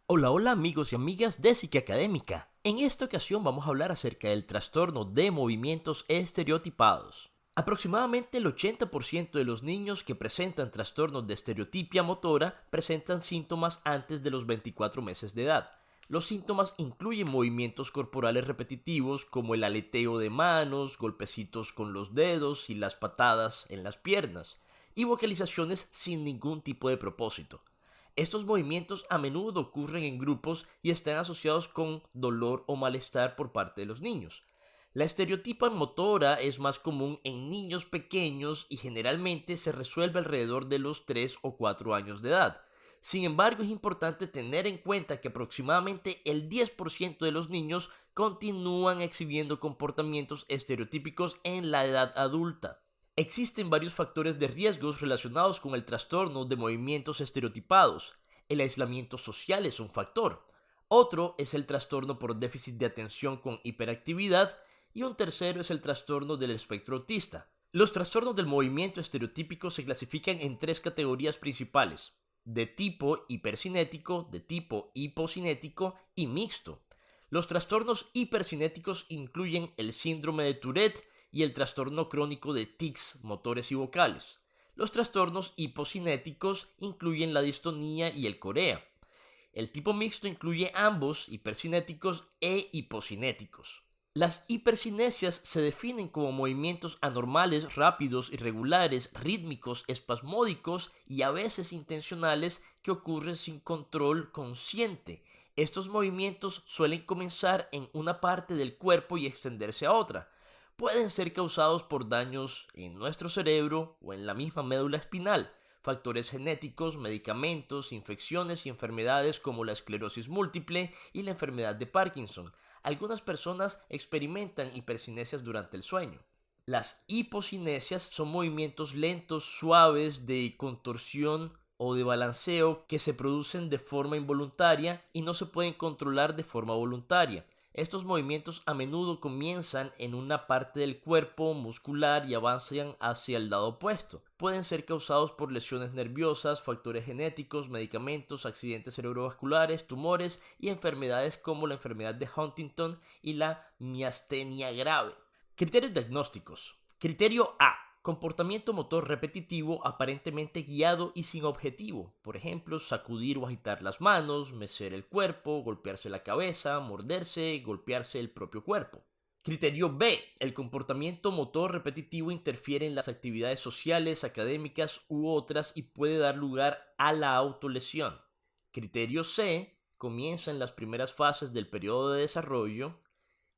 Hola, hola amigos y amigas de Psique Académica. En esta ocasión vamos a hablar acerca del trastorno de movimientos estereotipados. Aproximadamente el 80% de los niños que presentan trastornos de estereotipia motora presentan síntomas antes de los 24 meses de edad. Los síntomas incluyen movimientos corporales repetitivos como el aleteo de manos, golpecitos con los dedos y las patadas en las piernas, y vocalizaciones sin ningún tipo de propósito. Estos movimientos a menudo ocurren en grupos y están asociados con dolor o malestar por parte de los niños. La estereotipa motora es más común en niños pequeños y generalmente se resuelve alrededor de los 3 o 4 años de edad. Sin embargo, es importante tener en cuenta que aproximadamente el 10% de los niños continúan exhibiendo comportamientos estereotípicos en la edad adulta. Existen varios factores de riesgos relacionados con el trastorno de movimientos estereotipados. El aislamiento social es un factor. Otro es el trastorno por déficit de atención con hiperactividad y un tercero es el trastorno del espectro autista. Los trastornos del movimiento estereotípico se clasifican en tres categorías principales: de tipo hipercinético, de tipo hipocinético y mixto. Los trastornos hipercinéticos incluyen el síndrome de Tourette y el trastorno crónico de tics motores y vocales. Los trastornos hipocinéticos incluyen la distonía y el corea. El tipo mixto incluye ambos, hipercinéticos e hipocinéticos. Las hipercinesias se definen como movimientos anormales, rápidos, irregulares, rítmicos, espasmódicos y a veces intencionales que ocurren sin control consciente. Estos movimientos suelen comenzar en una parte del cuerpo y extenderse a otra. Pueden ser causados por daños en nuestro cerebro o en la misma médula espinal, factores genéticos, medicamentos, infecciones y enfermedades como la esclerosis múltiple y la enfermedad de Parkinson. Algunas personas experimentan hipercinesias durante el sueño. Las hipocinesias son movimientos lentos, suaves, de contorsión o de balanceo que se producen de forma involuntaria y no se pueden controlar de forma voluntaria. Estos movimientos a menudo comienzan en una parte del cuerpo muscular y avanzan hacia el lado opuesto. Pueden ser causados por lesiones nerviosas, factores genéticos, medicamentos, accidentes cerebrovasculares, tumores y enfermedades como la enfermedad de Huntington y la miastenia grave. Criterios diagnósticos. Criterio A: comportamiento motor repetitivo aparentemente guiado y sin objetivo. Por ejemplo, sacudir o agitar las manos, mecer el cuerpo, golpearse la cabeza, morderse, golpearse el propio cuerpo. Criterio B: el comportamiento motor repetitivo interfiere en las actividades sociales, académicas u otras y puede dar lugar a la autolesión. Criterio C: comienza en las primeras fases del periodo de desarrollo.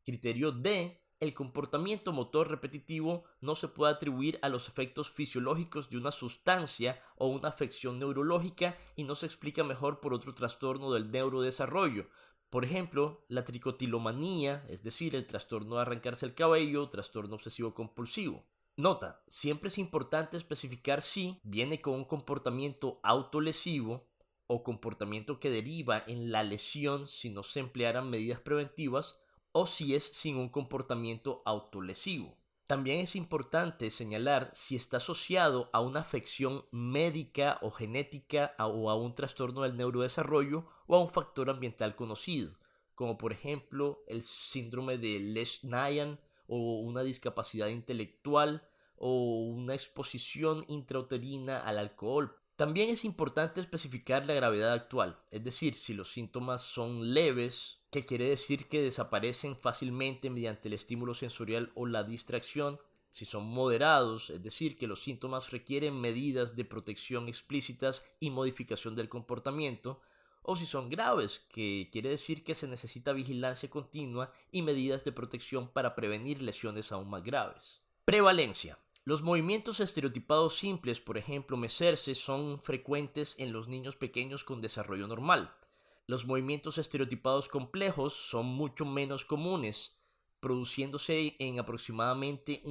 Criterio D: el comportamiento motor repetitivo no se puede atribuir a los efectos fisiológicos de una sustancia o una afección neurológica y no se explica mejor por otro trastorno del neurodesarrollo. Por ejemplo, la tricotilomanía, es decir, el trastorno de arrancarse el cabello, trastorno obsesivo compulsivo. Nota: siempre es importante especificar si viene con un comportamiento autolesivo o comportamiento que deriva en la lesión si no se emplearan medidas preventivas, o si es sin un comportamiento autolesivo. También es importante señalar si está asociado a una afección médica o genética o a un trastorno del neurodesarrollo o a un factor ambiental conocido, como por ejemplo el síndrome de Lesch-Nyhan o una discapacidad intelectual o una exposición intrauterina al alcohol. También es importante especificar la gravedad actual, es decir, si los síntomas son leves, que quiere decir que desaparecen fácilmente mediante el estímulo sensorial o la distracción; si son moderados, es decir, que los síntomas requieren medidas de protección explícitas y modificación del comportamiento; o si son graves, que quiere decir que se necesita vigilancia continua y medidas de protección para prevenir lesiones aún más graves. Prevalencia. Los movimientos estereotipados simples, por ejemplo mecerse, son frecuentes en los niños pequeños con desarrollo normal. Los movimientos estereotipados complejos son mucho menos comunes, produciéndose en aproximadamente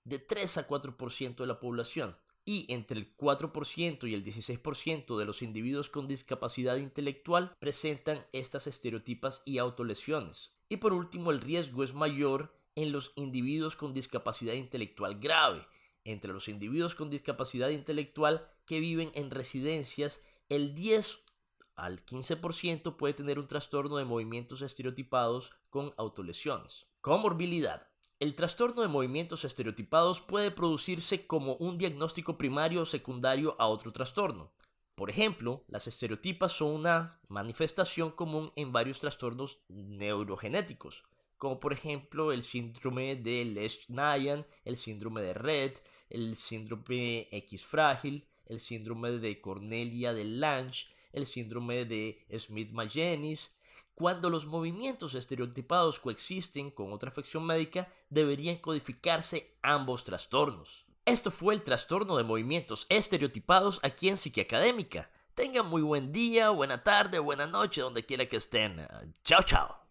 de 3 a 4% de la población. Y entre el 4% y el 16% de los individuos con discapacidad intelectual presentan estas estereotipas y autolesiones. Y por último, el riesgo es mayor en los individuos con discapacidad intelectual grave. Entre los individuos con discapacidad intelectual que viven en residencias, el 10 al 15% puede tener un trastorno de movimientos estereotipados con autolesiones. Comorbilidad. El trastorno de movimientos estereotipados puede producirse como un diagnóstico primario o secundario a otro trastorno. Por ejemplo, las estereotipas son una manifestación común en varios trastornos neurogenéticos, como por ejemplo el síndrome de Lesch-Nyhan, el síndrome de Rett, el síndrome X frágil, el síndrome de Cornelia de Lange, el síndrome de Smith-Magenis. Cuando los movimientos estereotipados coexisten con otra afección médica, deberían codificarse ambos trastornos. Esto fue el trastorno de movimientos estereotipados aquí en Psiquiacadémica. Tengan muy buen día, buena tarde, buena noche, donde quiera que estén. Chao, chao.